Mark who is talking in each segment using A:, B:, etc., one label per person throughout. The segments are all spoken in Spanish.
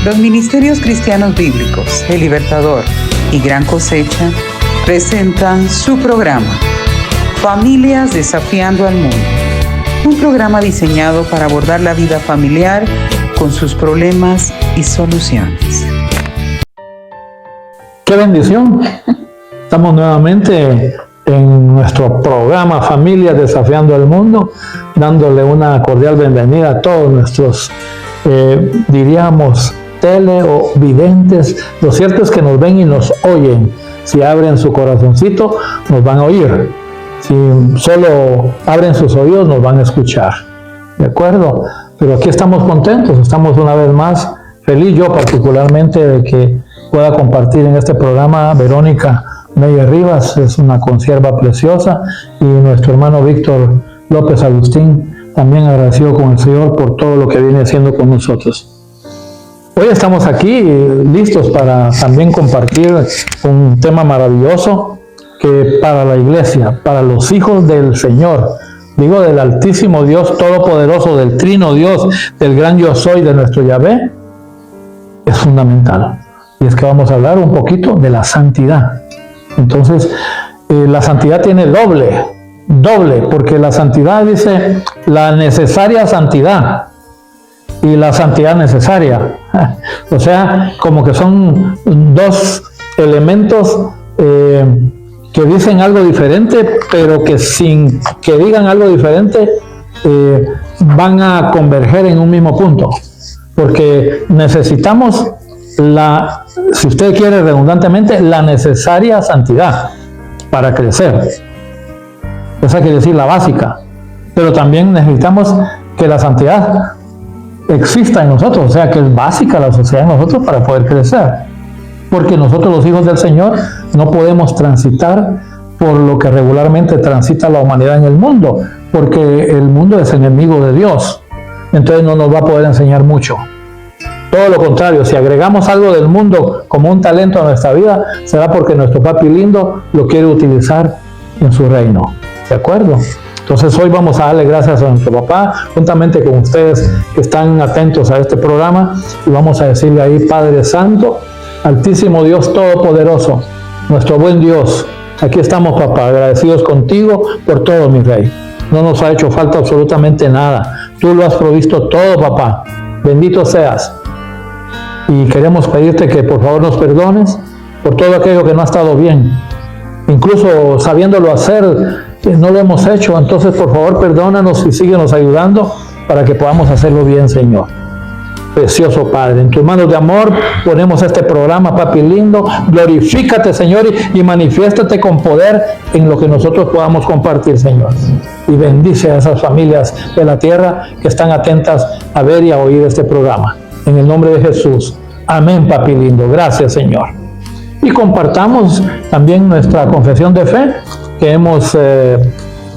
A: Los Ministerios Cristianos Bíblicos, El Libertador y Gran Cosecha presentan su programa Familias Desafiando al Mundo, un programa diseñado para abordar la vida familiar con sus problemas y soluciones.
B: ¡Qué bendición! Estamos nuevamente en nuestro programa Familias Desafiando al Mundo, dándole una cordial bienvenida a todos nuestros, diríamos, tele o videntes. Lo cierto es que nos ven y nos oyen. Si abren su corazoncito, nos van a oír. Si solo abren sus oídos, nos van a escuchar. ¿De acuerdo? Pero aquí estamos contentos, estamos una vez más feliz, yo particularmente, de que pueda compartir en este programa Verónica Meyer Rivas, es una consierva preciosa, y nuestro hermano Víctor López Agustín, también agradecido con el Señor por todo lo que viene haciendo con nosotros. Hoy estamos aquí listos para también compartir un tema maravilloso que para la iglesia, para los hijos del Señor, digo del Altísimo Dios Todopoderoso, del Trino Dios, del gran Yo Soy, de nuestro Yahvé, es fundamental. Y es que vamos a hablar un poquito de la santidad. Entonces, la santidad tiene doble, porque la santidad dice la necesaria santidad y la santidad necesaria. O sea, como que son dos elementos que dicen algo diferente, pero que sin que digan algo diferente, van a converger en un mismo punto. Porque necesitamos si usted quiere redundantemente, la necesaria santidad para crecer. Esa quiere decir la básica. Pero también necesitamos que la santidad exista en nosotros, o sea que es básica la sociedad en nosotros para poder crecer. Porque nosotros, los hijos del Señor, no podemos transitar por lo que regularmente transita la humanidad en el mundo, porque el mundo es enemigo de Dios. Entonces no nos va a poder enseñar mucho. Todo lo contrario, si agregamos algo del mundo como un talento a nuestra vida, será porque nuestro papi lindo lo quiere utilizar en su reino. ¿De acuerdo? Entonces hoy vamos a darle gracias a nuestro papá, juntamente con ustedes que están atentos a este programa, y vamos a decirle ahí: Padre Santo, Altísimo Dios Todopoderoso, nuestro buen Dios, aquí estamos, papá, agradecidos contigo por todo, mi Rey. No nos ha hecho falta absolutamente nada. Tú lo has provisto todo, papá. Bendito seas. Y queremos pedirte que por favor nos perdones por todo aquello que no ha estado bien. Incluso sabiéndolo hacer, no lo hemos hecho. Entonces por favor perdónanos y síguenos ayudando para que podamos hacerlo bien, Señor. Precioso Padre, en tus manos de amor ponemos este programa, papi lindo. Glorifícate, Señor, y manifiéstate con poder en lo que nosotros podamos compartir, Señor. Y bendice a esas familias de la tierra que están atentas a ver y a oír este programa. En el nombre de Jesús. Amén, papi lindo. Gracias, Señor. Y compartamos también nuestra confesión de fe que hemos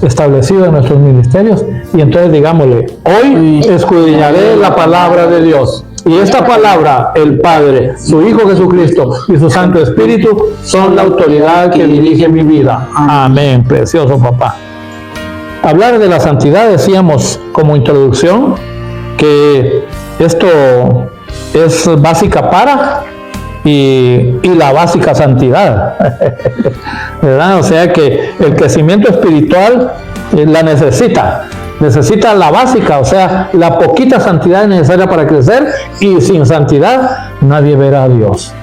B: establecido en nuestros ministerios. Y entonces digámosle: hoy escudriñaré la palabra de Dios. Y esta palabra, el Padre, su Hijo Jesucristo y su Santo Espíritu son la autoridad que dirige mi vida. Amén, precioso papá. Hablar de la santidad, decíamos como introducción, que esto es básica para y la básica santidad, ¿verdad? O sea que el crecimiento espiritual la necesita la básica, o sea, la poquita santidad es necesaria para crecer, y sin santidad nadie verá a Dios.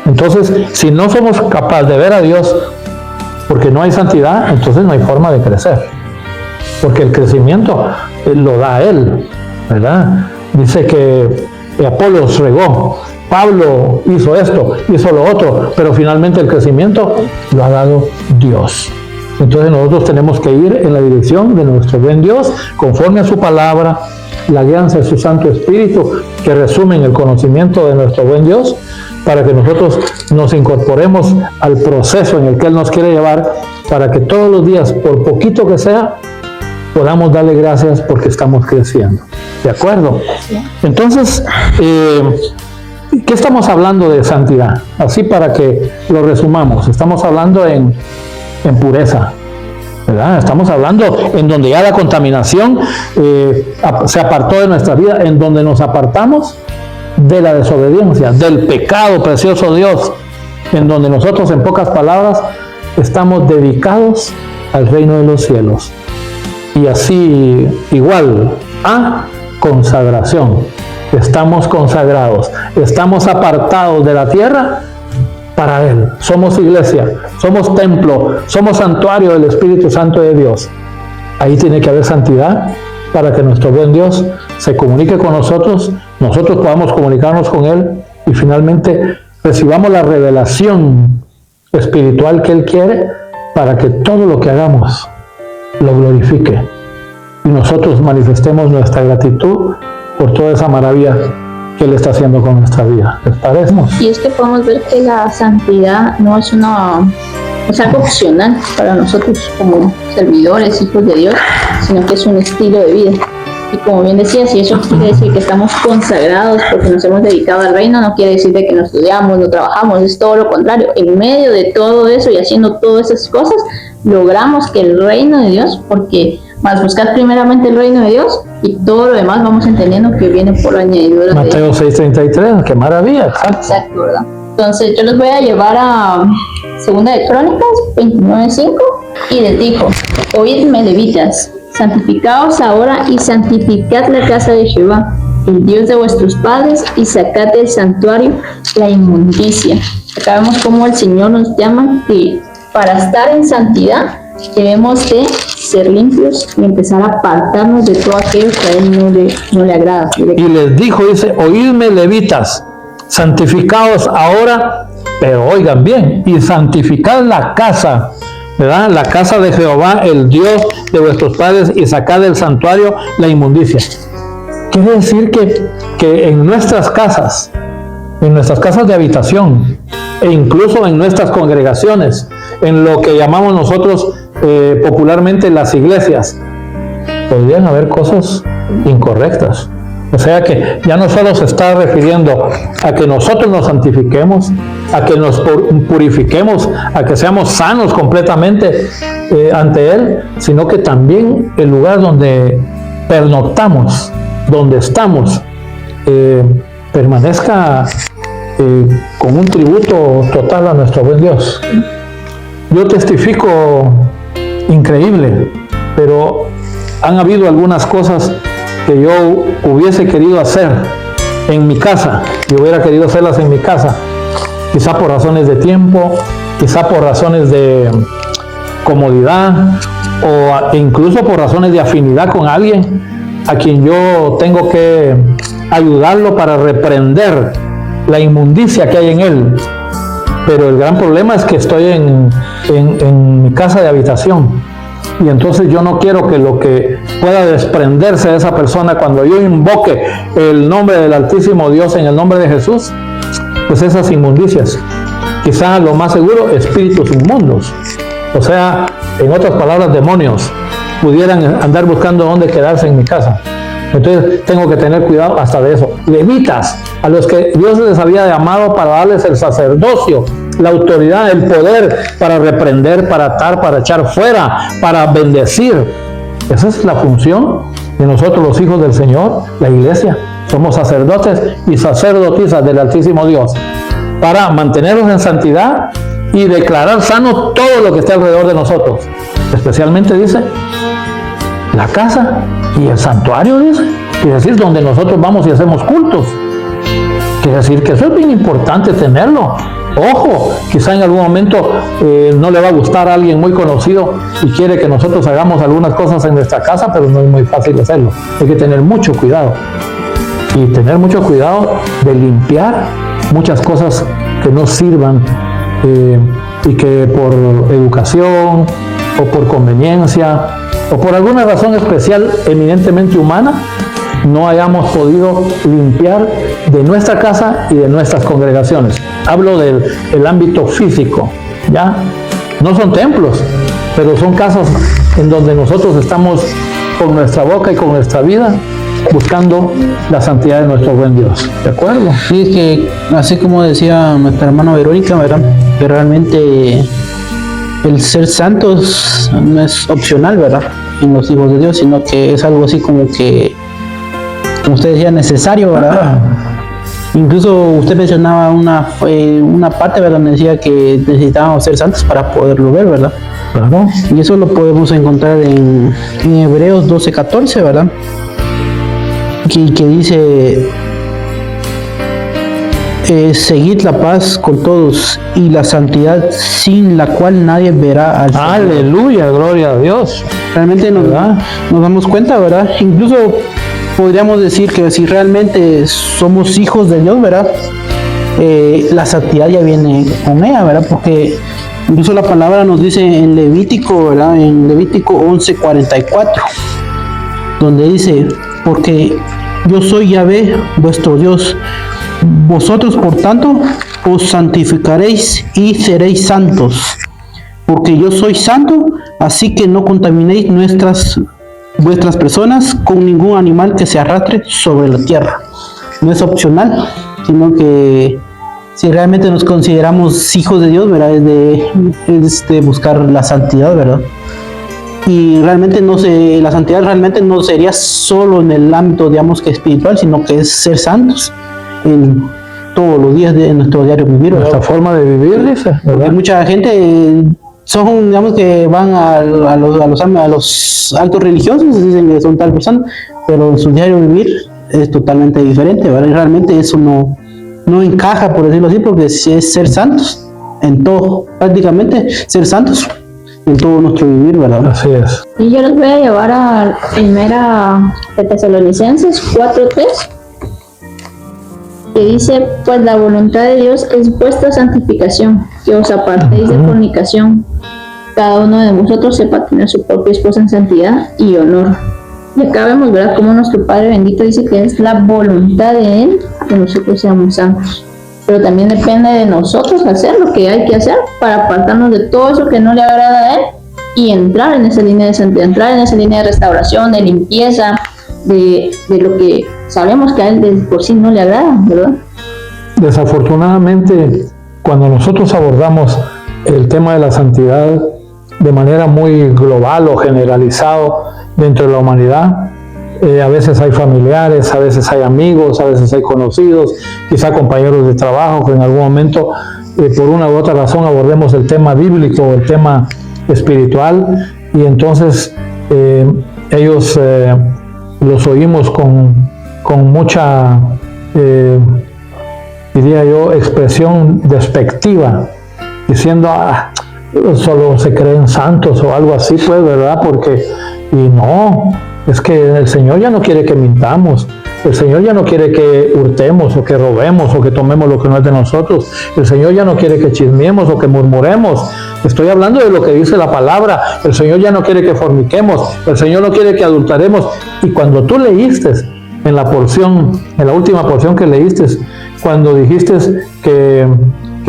B: Entonces, si no somos capaces de ver a Dios porque no hay santidad, entonces no hay forma de crecer, porque el crecimiento lo da Él, ¿verdad? Dice que Apolos regó, Pablo hizo esto, hizo lo otro, pero finalmente el crecimiento lo ha dado Dios. Entonces nosotros tenemos que ir en la dirección de nuestro buen Dios, conforme a su palabra, la guianza de su Santo Espíritu, que resumen el conocimiento de nuestro buen Dios, para que nosotros nos incorporemos al proceso en el que Él nos quiere llevar, para que todos los días, por poquito que sea, podamos darle gracias porque estamos creciendo. ¿De acuerdo? Entonces, ¿qué estamos hablando de santidad? Así para que lo resumamos. Estamos hablando en pureza, ¿verdad? Estamos hablando en donde ya la contaminación se apartó de nuestra vida, en donde nos apartamos de la desobediencia, del pecado, precioso Dios, en donde nosotros, en pocas palabras, estamos dedicados al reino de los cielos. Y así, igual a consagración. Estamos consagrados, estamos apartados de la tierra para Él. Somos iglesia, somos templo, somos santuario del Espíritu Santo de Dios. Ahí tiene que haber santidad para que nuestro buen Dios se comunique con nosotros podamos comunicarnos con Él y finalmente recibamos la revelación espiritual que Él quiere para que todo lo que hagamos lo glorifique y nosotros manifestemos nuestra gratitud por toda esa maravilla que Él está haciendo con nuestra vida. ¿Les parece?
C: Y es que podemos ver que la santidad no es algo opcional para nosotros como servidores, hijos de Dios, sino que es un estilo de vida. Y como bien decía, si eso quiere decir que estamos consagrados porque nos hemos dedicado al reino, no quiere decir de que no estudiamos, no trabajamos, es todo lo contrario. En medio de todo eso y haciendo todas esas cosas, logramos que el reino de Dios, porque más buscar primeramente el reino de Dios y todo lo demás vamos entendiendo que viene por añadidura.
B: Mateo 6:33, qué maravilla.
C: Exacto, ¿verdad? Entonces yo los voy a llevar a Segunda de Crónicas 29:5 y les dijo: oídme, levitas, santificaos ahora y santificad la casa de Jehová, el Dios de vuestros padres, y sacad del santuario la inmundicia. Acá vemos cómo el Señor nos llama que para estar en santidad debemos de ser limpios y empezar a apartarnos de todo aquello que a Él no le agrada.
B: Y les dijo, dice: oídme, levitas, santificaos ahora, pero oigan bien, y santificad la casa, ¿verdad? La casa de Jehová, el Dios de vuestros padres, y sacad del santuario la inmundicia. Quiere decir que en nuestras casas de habitación, e incluso en nuestras congregaciones, en lo que llamamos nosotros popularmente las iglesias, podrían haber cosas incorrectas. O sea que ya no solo se está refiriendo a que nosotros nos santifiquemos, a que nos purifiquemos, a que seamos sanos completamente ante Él, sino que también el lugar donde pernoctamos, donde estamos, permanezca con un tributo total a nuestro buen Dios. Yo testifico increíble, pero han habido algunas cosas que yo hubiese querido hacer en mi casa, y hubiera querido hacerlas en mi casa, quizá por razones de tiempo, quizá por razones de comodidad, o incluso por razones de afinidad con alguien a quien yo tengo que ayudarlo para reprender la inmundicia que hay en él. Pero el gran problema es que estoy en mi casa de habitación, y entonces yo no quiero que lo que pueda desprenderse de esa persona cuando yo invoque el nombre del Altísimo Dios en el nombre de Jesús, pues esas inmundicias, quizá lo más seguro, espíritus inmundos, o sea, en otras palabras, demonios, pudieran andar buscando dónde quedarse en mi casa. Entonces tengo que tener cuidado hasta de eso. Levitas, a los que Dios les había llamado para darles el sacerdocio, la autoridad, el poder para reprender, para atar, para echar fuera, para bendecir. Esa es la función de nosotros los hijos del Señor, la iglesia. Somos sacerdotes y sacerdotisas del Altísimo Dios, para mantenernos en santidad y declarar sano todo lo que esté alrededor de nosotros. Especialmente, dice, la casa y el santuario, dice, quiere decir donde nosotros vamos y hacemos cultos. Quiere decir que eso es bien importante tenerlo. Ojo, quizá en algún momento no le va a gustar a alguien muy conocido y quiere que nosotros hagamos algunas cosas en nuestra casa, pero no es muy fácil hacerlo. Hay que tener mucho cuidado. Y tener mucho cuidado de limpiar muchas cosas que no sirvan y que por educación o por conveniencia o por alguna razón especial eminentemente humana no hayamos podido limpiar de nuestra casa y de nuestras congregaciones. Hablo del ámbito físico, ¿ya? No son templos, pero son casas en donde nosotros estamos con nuestra boca y con nuestra vida buscando la santidad de nuestro buen Dios. ¿De acuerdo?
D: Sí, es que así como decía nuestra hermana Verónica, ¿verdad? Que realmente el ser santos no es opcional, ¿verdad? En los hijos de Dios, sino que es algo así como que, como usted decía, necesario, ¿verdad? Incluso usted mencionaba una parte, ¿verdad? Donde decía que necesitábamos ser santos para poderlo ver, ¿verdad?
B: Claro.
D: Y eso lo podemos encontrar en Hebreos 12:14, ¿verdad? Que dice, seguid la paz con todos y la santidad sin la cual nadie verá al Señor.
B: Aleluya, gloria a Dios.
D: Realmente nos damos cuenta, ¿verdad? Incluso podríamos decir que si realmente somos hijos de Dios, ¿verdad? La santidad ya viene con ella, ¿verdad? Porque incluso la palabra nos dice en Levítico, ¿verdad? En Levítico 11:44, donde dice, porque yo soy Yahvé, vuestro Dios. Vosotros, por tanto, os santificaréis y seréis santos, porque yo soy santo, así que no contaminéis vuestras personas con ningún animal que se arrastre sobre la tierra. No es opcional, sino que si realmente nos consideramos hijos de Dios, ¿verdad? Es de buscar la santidad, ¿verdad? Y realmente la santidad realmente no sería solo en el ámbito, digamos, que espiritual, sino que es ser santos en todos los días de nuestro diario vivir, ¿verdad?
B: Nuestra forma de vivir, dice, ¿verdad?
D: Porque mucha gente son, digamos, que van a los actos religiosos, dicen que son tal persona, pero en su diario vivir es totalmente diferente, ¿verdad? Y realmente eso no encaja, por decirlo así, porque es ser santos en todo, prácticamente ser santos en todo nuestro vivir, ¿verdad?
B: Así es.
C: Y yo los voy a llevar a primera de Tesalonicenses 4:3, que dice, pues la voluntad de Dios es vuestra santificación, que os apartéis de fornicación, cada uno de vosotros sepa tener su propia esposa en santidad y honor. Y acá vemos, ¿verdad?, cómo nuestro Padre bendito dice que es la voluntad de Él que nosotros seamos santos. Pero también depende de nosotros hacer lo que hay que hacer para apartarnos de todo eso que no le agrada a Él y entrar en esa línea de santidad, entrar en esa línea de restauración, de limpieza, de lo que sabemos que a Él de por sí no le agrada, ¿verdad?
B: Desafortunadamente, cuando nosotros abordamos el tema de la santidad de manera muy global o generalizado dentro de la humanidad, a veces hay familiares, a veces hay amigos, a veces hay conocidos, quizá compañeros de trabajo que en algún momento, por una u otra razón, abordemos el tema bíblico o el tema espiritual, y entonces ellos los oímos con mucha, diría yo, expresión despectiva, diciendo, solo se creen santos o algo así, pues, ¿verdad? Y no, es que el Señor ya no quiere que mintamos, el Señor ya no quiere que hurtemos o que robemos o que tomemos lo que no es de nosotros, el Señor ya no quiere que chismeemos o que murmuremos. Estoy hablando de lo que dice la palabra. El Señor ya no quiere que forniquemos, el Señor no quiere que adulteremos. Y cuando tú leíste en la última porción que leíste, cuando dijiste que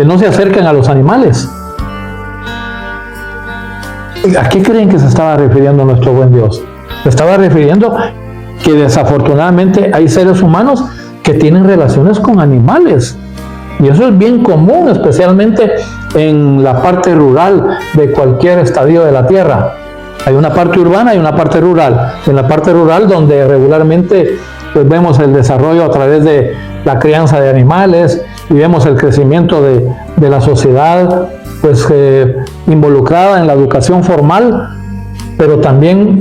B: no se acerquen a los animales, ¿a qué creen que se estaba refiriendo nuestro buen Dios? Se estaba refiriendo que desafortunadamente hay seres humanos que tienen relaciones con animales. Y eso es bien común, especialmente en la parte rural de cualquier estadio de la tierra. Hay una parte urbana y una parte rural. En la parte rural, donde regularmente pues, vemos el desarrollo a través de la crianza de animales y vemos el crecimiento de la sociedad pues, involucrada en la educación formal, pero también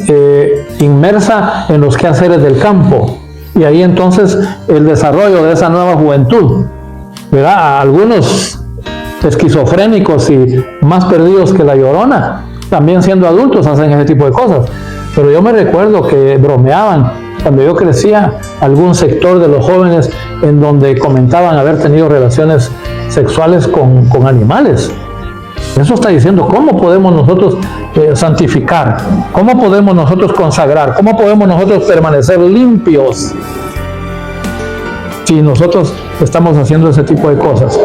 B: inmersa en los quehaceres del campo. Y ahí entonces el desarrollo de esa nueva juventud, ¿verdad? A algunos esquizofrénicos y más perdidos que la Llorona, también siendo adultos hacen ese tipo de cosas. Pero yo me recuerdo que bromeaban cuando yo crecía, algún sector de los jóvenes en donde comentaban haber tenido relaciones sexuales con animales. Eso está diciendo cómo podemos nosotros santificar, cómo podemos nosotros consagrar, cómo podemos nosotros permanecer limpios si nosotros estamos haciendo ese tipo de cosas.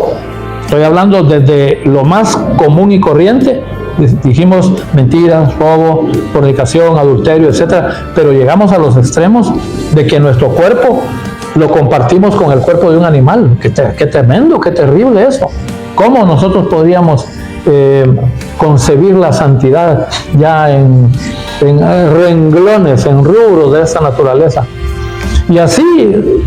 B: Estoy hablando desde lo más común y corriente, dijimos mentiras, robo, fornicación, adulterio, etcétera, pero llegamos a los extremos de que nuestro cuerpo lo compartimos con el cuerpo de un animal. Qué tremendo, qué terrible eso. ¿Cómo nosotros podríamos concebir la santidad ya en renglones, en rubros de esa naturaleza? Y así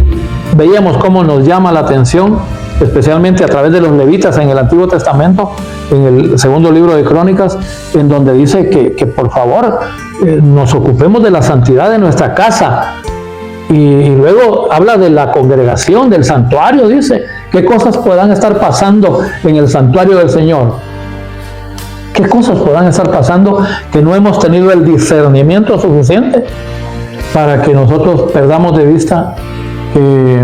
B: veíamos cómo nos llama la atención, especialmente a través de los levitas en el Antiguo Testamento, en el segundo libro de Crónicas, en donde dice que por favor nos ocupemos de la santidad de nuestra casa. Y luego habla de la congregación, del santuario, dice, ¿qué cosas podrán estar pasando en el santuario del Señor? ¿Qué cosas podrán estar pasando que no hemos tenido el discernimiento suficiente para que nosotros perdamos de vista que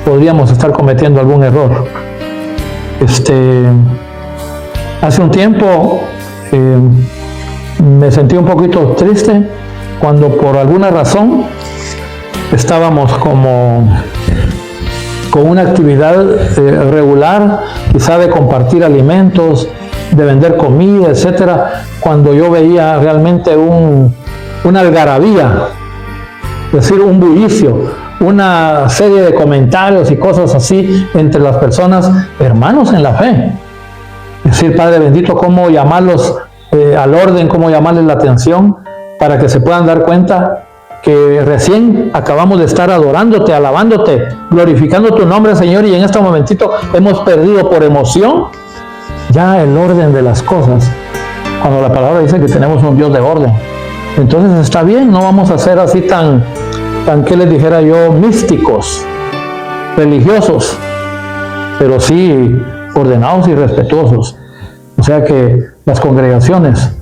B: podríamos estar cometiendo algún error? Hace un tiempo me sentí un poquito triste cuando por alguna razón estábamos como con una actividad regular, quizá de compartir alimentos, de vender comida, etcétera, cuando yo veía realmente una algarabía, es decir, un bullicio, una serie de comentarios y cosas así entre las personas, hermanos en la fe. Es decir, Padre bendito, cómo llamarlos al orden, cómo llamarles la atención para que se puedan dar cuenta que recién acabamos de estar adorándote, alabándote, glorificando tu nombre, Señor, y en este momentito hemos perdido por emoción ya el orden de las cosas, cuando la palabra dice que tenemos un Dios de orden. Entonces está bien, no vamos a ser así tan ¿qué les dijera yo? Místicos, religiosos, pero sí ordenados y respetuosos. O sea que las congregaciones,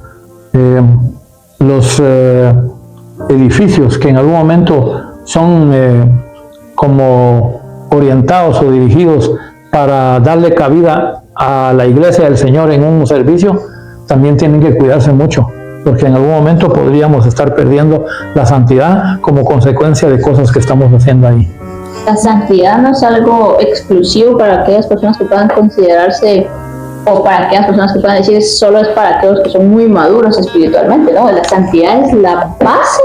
B: los edificios que en algún momento son como orientados o dirigidos para darle cabida a la iglesia del Señor en un servicio, también tienen que cuidarse mucho, porque en algún momento podríamos estar perdiendo la santidad como consecuencia de cosas que estamos haciendo ahí.
C: La santidad no es algo exclusivo para aquellas personas que puedan considerarse, o para aquellas personas que puedan decir solo es para aquellos que son muy maduros espiritualmente, ¿no? La santidad es la base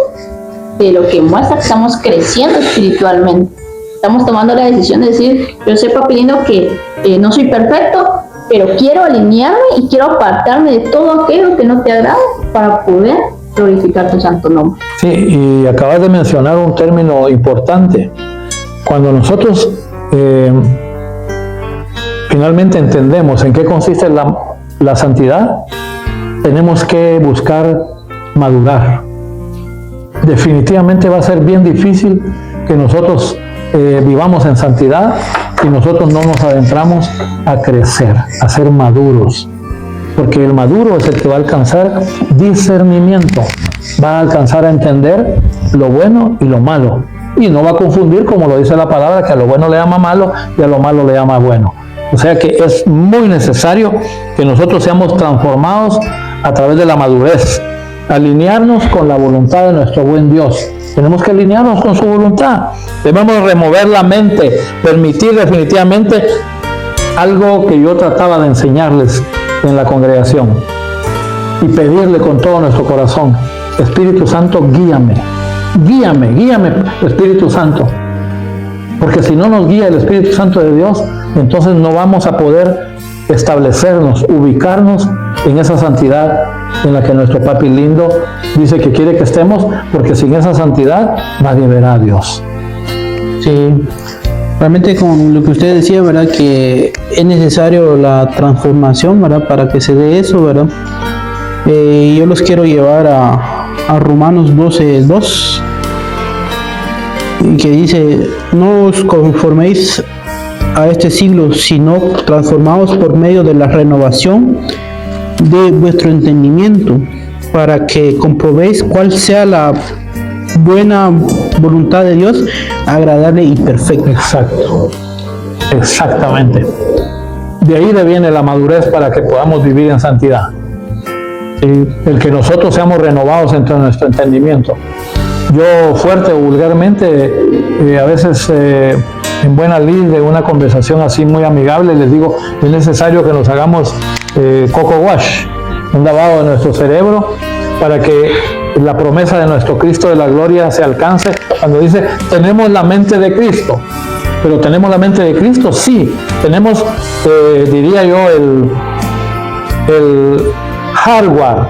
C: de lo que muestra que estamos creciendo espiritualmente. Estamos tomando la decisión de decir, yo sé, papi lindo, que no soy perfecto, pero quiero alinearme y quiero apartarme de todo aquello que no te agrada para poder glorificar tu santo nombre. Sí,
B: y acabas de mencionar un término importante. Cuando nosotros finalmente entendemos en qué consiste la santidad, tenemos que buscar madurar. Definitivamente va a ser bien difícil que nosotros vivamos en santidad y nosotros no nos adentramos a crecer, a ser maduros. Porque el maduro es el que va a alcanzar discernimiento, va a alcanzar a entender lo bueno y lo malo. Y no va a confundir, como lo dice la palabra, que a lo bueno le llama malo y a lo malo le llama bueno. O sea que es muy necesario que nosotros seamos transformados a través de la madurez, alinearnos con la voluntad de nuestro buen Dios. Tenemos que alinearnos con su voluntad. Debemos remover la mente, permitir definitivamente algo que yo trataba de enseñarles en la congregación y pedirle con todo nuestro corazón: Espíritu Santo, guíame, guíame, guíame, Espíritu Santo. Porque si no nos guía el Espíritu Santo de Dios, entonces no vamos a poder establecernos, ubicarnos en esa santidad en la que nuestro papi lindo dice que quiere que estemos, porque sin esa santidad nadie verá a Dios.
D: Sí, realmente con lo que usted decía, ¿verdad? Que es necesario la transformación, ¿verdad? Para que se dé eso, ¿verdad? Yo los quiero llevar a Romanos 12:2, que dice: no os conforméis a este siglo, sino transformaos por medio de la renovación de vuestro entendimiento, para que comprobéis cuál sea la buena voluntad de Dios, agradable y perfecta.
B: Exacto, exactamente. De ahí viene la madurez para que podamos vivir en santidad. El que nosotros seamos renovados entre nuestro entendimiento. Yo fuerte o vulgarmente, a veces en buena lid de una conversación así muy amigable, les digo: es necesario que nos hagamos coco wash, un lavado de nuestro cerebro, para que la promesa de nuestro Cristo de la gloria se alcance. Cuando dice: tenemos la mente de Cristo. Pero ¿tenemos la mente de Cristo? Sí. Tenemos, diría yo, el hardware,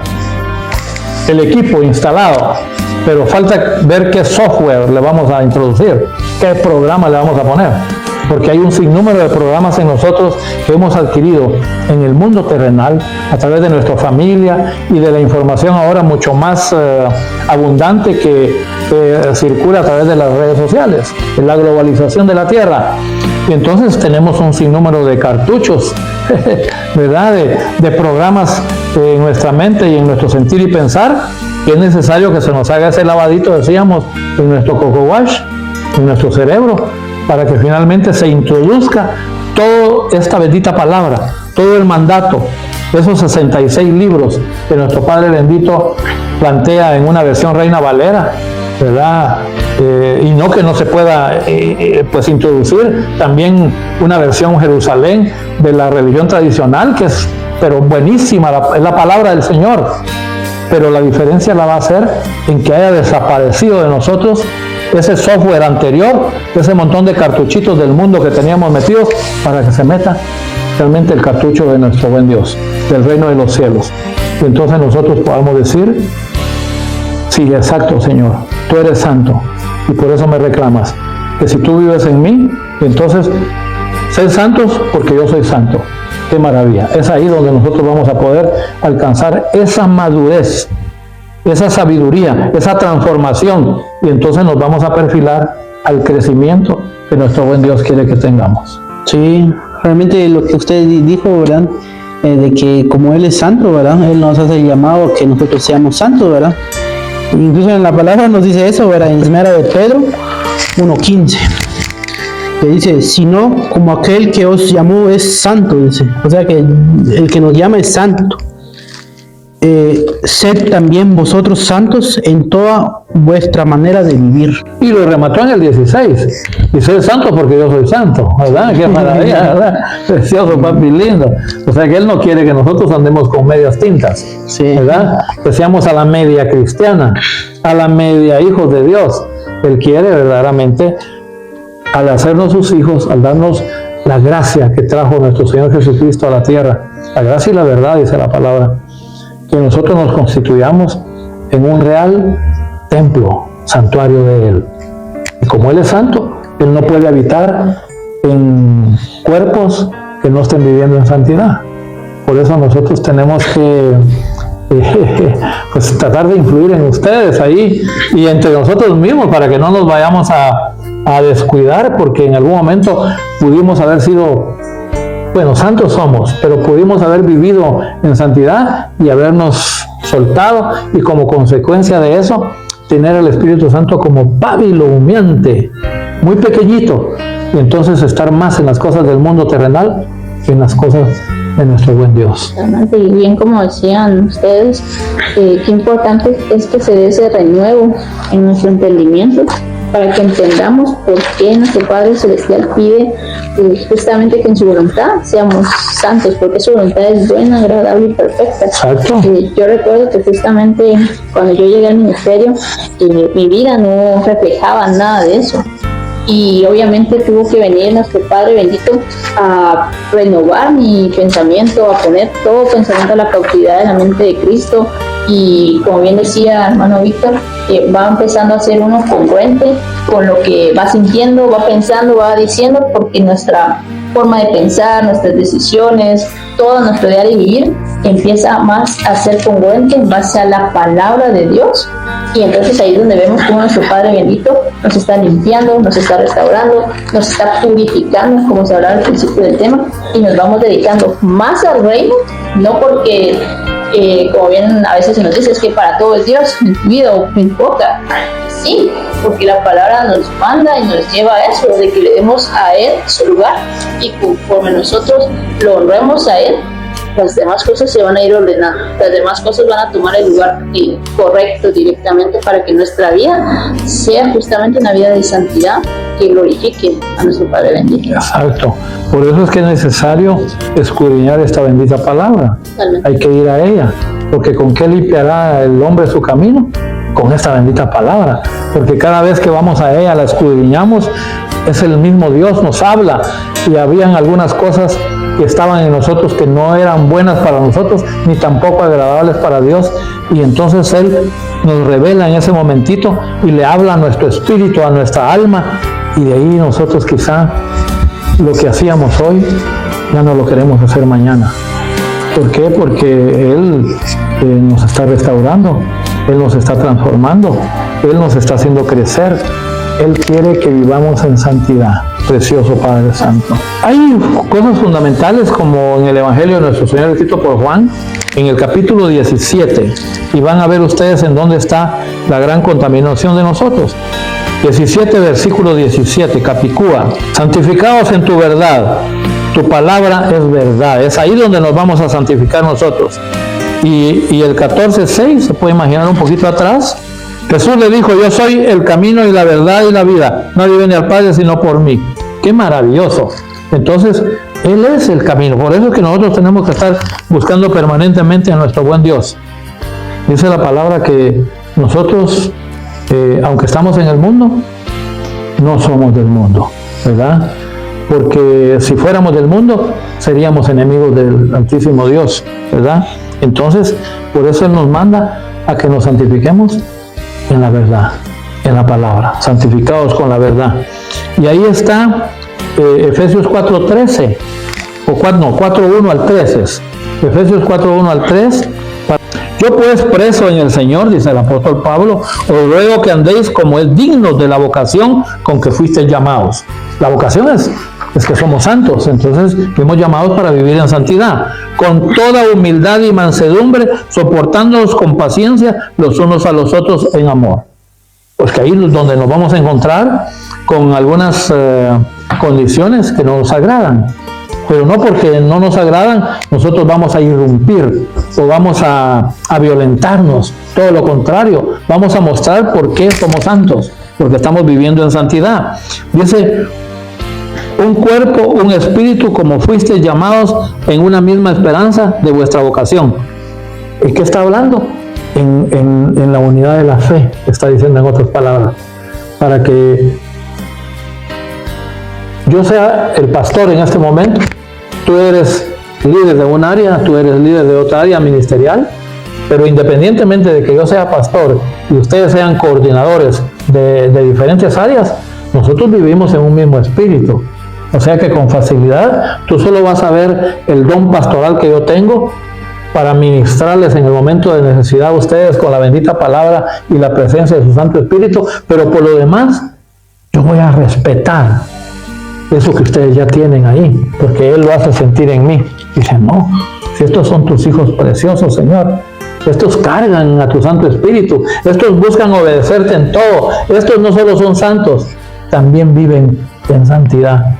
B: el equipo instalado, pero falta ver qué software le vamos a introducir. qué programa le vamos a poner, porque hay un sinnúmero de programas en nosotros que hemos adquirido en el mundo terrenal a través de nuestra familia y de la información ahora mucho más abundante que circula a través de las redes sociales, de la globalización de la tierra. Y entonces tenemos un sinnúmero de cartuchos, ¿verdad? De programas en nuestra mente y en nuestro sentir y pensar, que es necesario que se nos haga ese lavadito, decíamos, en nuestro coco wash, en nuestro cerebro, para que finalmente se introduzca toda esta bendita palabra, todo el mandato, esos 66 libros que nuestro Padre bendito plantea en una versión Reina Valera, ¿verdad? Y no que no se pueda pues introducir también una versión Jerusalén de la religión tradicional, que es pero buenísima, es la palabra del Señor, pero la diferencia la va a hacer en que haya desaparecido de nosotros ese software anterior, ese montón de cartuchitos del mundo que teníamos metidos, para que se meta realmente el cartucho de nuestro buen Dios, del reino de los cielos. Y entonces nosotros podamos decir: sí, exacto, Señor, tú eres santo y por eso me reclamas que si tú vives en mí, entonces sed santos porque yo soy santo. ¡Qué maravilla! Es ahí donde nosotros vamos a poder alcanzar esa madurez, esa sabiduría, esa transformación, y entonces nos vamos a perfilar al crecimiento que nuestro buen Dios quiere que tengamos.
D: Sí, realmente lo que usted dijo, ¿verdad? De que como Él es santo, ¿verdad? Él nos hace el llamado a que nosotros seamos santos, ¿verdad? Incluso en la palabra nos dice eso, ¿verdad? En 1 de Pedro 1:15, que dice: sino como aquel que os llamó es santo, dice. O sea que el que nos llama es santo. Sed también vosotros santos en toda vuestra manera de vivir.
B: Y lo remató en el 16. Y soy santo porque yo soy santo, ¿verdad? Qué maravilla, ¿verdad? Precioso, papi lindo. O sea que Él no quiere que nosotros andemos con medias tintas,
D: Sí.
B: ¿verdad? Que seamos a la media cristiana, a la media hijos de Dios. Él quiere verdaderamente, al hacernos sus hijos, al darnos la gracia que trajo nuestro Señor Jesucristo a la tierra, la gracia y la verdad, dice la palabra, que nosotros nos constituyamos en un real templo, santuario de Él. Y como Él es santo, Él no puede habitar en cuerpos que no estén viviendo en santidad. Por eso nosotros tenemos que pues tratar de influir en ustedes ahí y entre nosotros mismos, para que no nos vayamos a descuidar, porque en algún momento pudimos haber sido, bueno, santos somos, pero pudimos haber vivido en santidad y habernos soltado, y como consecuencia de eso, tener el Espíritu Santo como pábilo humeante, muy pequeñito, y entonces estar más en las cosas del mundo terrenal que en las cosas de nuestro buen Dios.
C: Y bien, como decían ustedes, qué importante es que se dé ese renuevo en nuestro entendimiento, para que entendamos por qué nuestro Padre Celestial pide justamente que en su voluntad seamos santos, porque su voluntad es buena, agradable y perfecta.
B: Exacto.
C: Yo recuerdo que justamente cuando yo llegué al ministerio, mi vida no reflejaba nada de eso. Y obviamente tuvo que venir nuestro Padre bendito a renovar mi pensamiento, a poner todo pensamiento a la cautividad de la mente de Cristo. Y como bien decía hermano Víctor, va empezando a ser uno congruente con lo que va sintiendo, va pensando, va diciendo, porque nuestra forma de pensar, nuestras decisiones, todo nuestro diario vivir empieza más a ser congruente en base a la palabra de Dios. Y entonces ahí es donde vemos cómo nuestro Padre bendito nos está limpiando, nos está restaurando, nos está purificando, como se hablaba al principio del tema, y nos vamos dedicando más al reino, no porque como bien a veces se nos dice, es que para todo es Dios, en tu vida o no importa. Sí, porque la palabra nos manda y nos lleva a eso, de que le demos a Él su lugar, y conforme nosotros lo honremos a Él, las demás cosas se van a ir ordenando, las demás cosas van a tomar el lugar correcto directamente, para que nuestra vida sea justamente una vida de santidad que glorifique a nuestro Padre bendito.
B: Exacto. Por eso es que es necesario escudriñar esta bendita palabra. Hay que ir a ella, porque ¿con qué limpiará el hombre su camino? Con esta bendita palabra, porque cada vez que vamos a ella, la escudriñamos, es el mismo Dios, nos habla, y habían algunas cosas que estaban en nosotros que no eran buenas para nosotros, ni tampoco agradables para Dios, y entonces Él nos revela en ese momentito y le habla a nuestro espíritu, a nuestra alma, Y de ahí nosotros quizá lo que hacíamos hoy ya no lo queremos hacer mañana. ¿Por qué? Porque Él nos está restaurando, Él nos está transformando, Él nos está haciendo crecer. Él quiere que vivamos en santidad. Precioso Padre Santo. Hay cosas fundamentales como en el Evangelio de nuestro Señor escrito por Juan, en el capítulo 17, y van a ver ustedes en dónde está la gran contaminación de nosotros. 17, versículo 17, Capicúa. Santificados en tu verdad, tu palabra es verdad. Es ahí donde nos vamos a santificar nosotros. Y el 14:6, se puede imaginar un poquito atrás. Jesús le dijo: yo soy el camino y la verdad y la vida. Nadie viene al Padre sino por mí. ¡Qué maravilloso! Entonces, Él es el camino. Por eso es que nosotros tenemos que estar buscando permanentemente a nuestro buen Dios. Dice la palabra que nosotros, aunque estamos en el mundo, no somos del mundo, ¿verdad? Porque si fuéramos del mundo, seríamos enemigos del Altísimo Dios, ¿verdad? Entonces, por eso Él nos manda a que nos santifiquemos en la verdad, en la palabra, santificados con la verdad. Y ahí está Efesios 4:13, o 4:1 al 13, Efesios 4:1 al 3. Yo pues preso en el Señor, dice el apóstol Pablo, os ruego que andéis como es digno de la vocación con que fuisteis llamados. La vocación es que somos santos, entonces fuimos llamados para vivir en santidad, con toda humildad y mansedumbre, soportándonos con paciencia los unos a los otros en amor. Porque ahí es donde nos vamos a encontrar con algunas condiciones que no nos agradan. Pero no porque no nos agradan, nosotros vamos a irrumpir o vamos a violentarnos. Todo lo contrario, vamos a mostrar por qué somos santos, porque estamos viviendo en santidad. Dice: un cuerpo, un espíritu, como fuisteis llamados en una misma esperanza de vuestra vocación. ¿Y qué está hablando? En la unidad de la fe, está diciendo en otras palabras. Para que yo sea el pastor en este momento, tú eres líder de un área, tú eres líder de otra área ministerial, pero independientemente de que yo sea pastor y ustedes sean coordinadores de diferentes áreas, nosotros vivimos en un mismo espíritu. O sea que con facilidad tú solo vas a ver el don pastoral que yo tengo para ministrarles en el momento de necesidad a ustedes con la bendita palabra y la presencia de su Santo Espíritu, pero por lo demás yo voy a respetar eso que ustedes ya tienen ahí, porque Él lo hace sentir en mí. Dicen: no, si estos son tus hijos preciosos, Señor, estos cargan a tu Santo Espíritu, estos buscan obedecerte en todo, estos no solo son santos, también viven en santidad.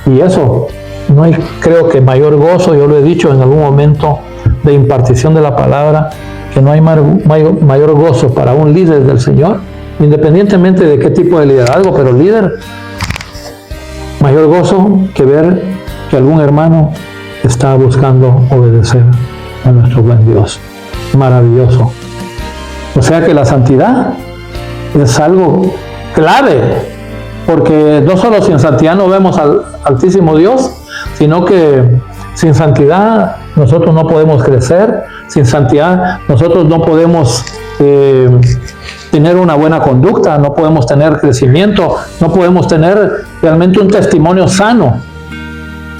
B: Y eso, no hay, creo que mayor gozo, yo lo he dicho en algún momento de impartición de la palabra, que no hay mayor gozo para un líder del Señor, independientemente de qué tipo de liderazgo, pero líder, mayor gozo que ver que algún hermano está buscando obedecer a nuestro buen Dios. Maravilloso. O sea que la santidad es algo clave, porque no solo sin santidad no vemos al Altísimo Dios, sino que sin santidad nosotros no podemos crecer, sin santidad nosotros no podemos tener una buena conducta, no podemos tener crecimiento, no podemos tener realmente un testimonio sano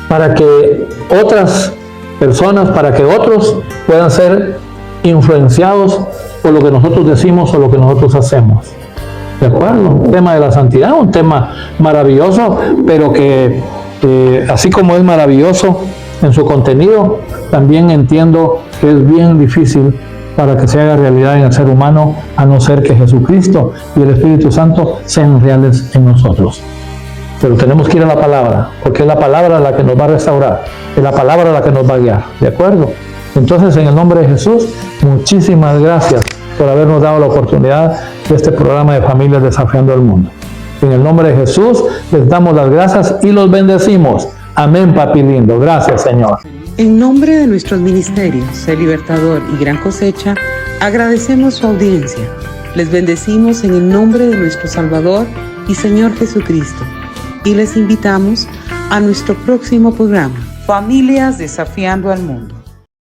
B: para que otras personas, para que otros puedan ser influenciados por lo que nosotros decimos o lo que nosotros hacemos. ¿De acuerdo? El tema de la santidad, un tema maravilloso, pero que así como es maravilloso en su contenido, también entiendo que es bien difícil para que se haga realidad en el ser humano, a no ser que Jesucristo y el Espíritu Santo sean reales en nosotros. Pero tenemos que ir a la palabra, porque es la palabra la que nos va a restaurar, es la palabra la que nos va a guiar. ¿De acuerdo? Entonces, en el nombre de Jesús, muchísimas gracias por habernos dado la oportunidad de este programa de Familias Desafiando al Mundo. En el nombre de Jesús, les damos las gracias y los bendecimos. Amén, papi lindo. Gracias, Señor.
A: En nombre de nuestros ministerios, El Libertador y Gran Cosecha, agradecemos su audiencia. Les bendecimos en el nombre de nuestro Salvador y Señor Jesucristo. Y les invitamos a nuestro próximo programa, Familias Desafiando al Mundo.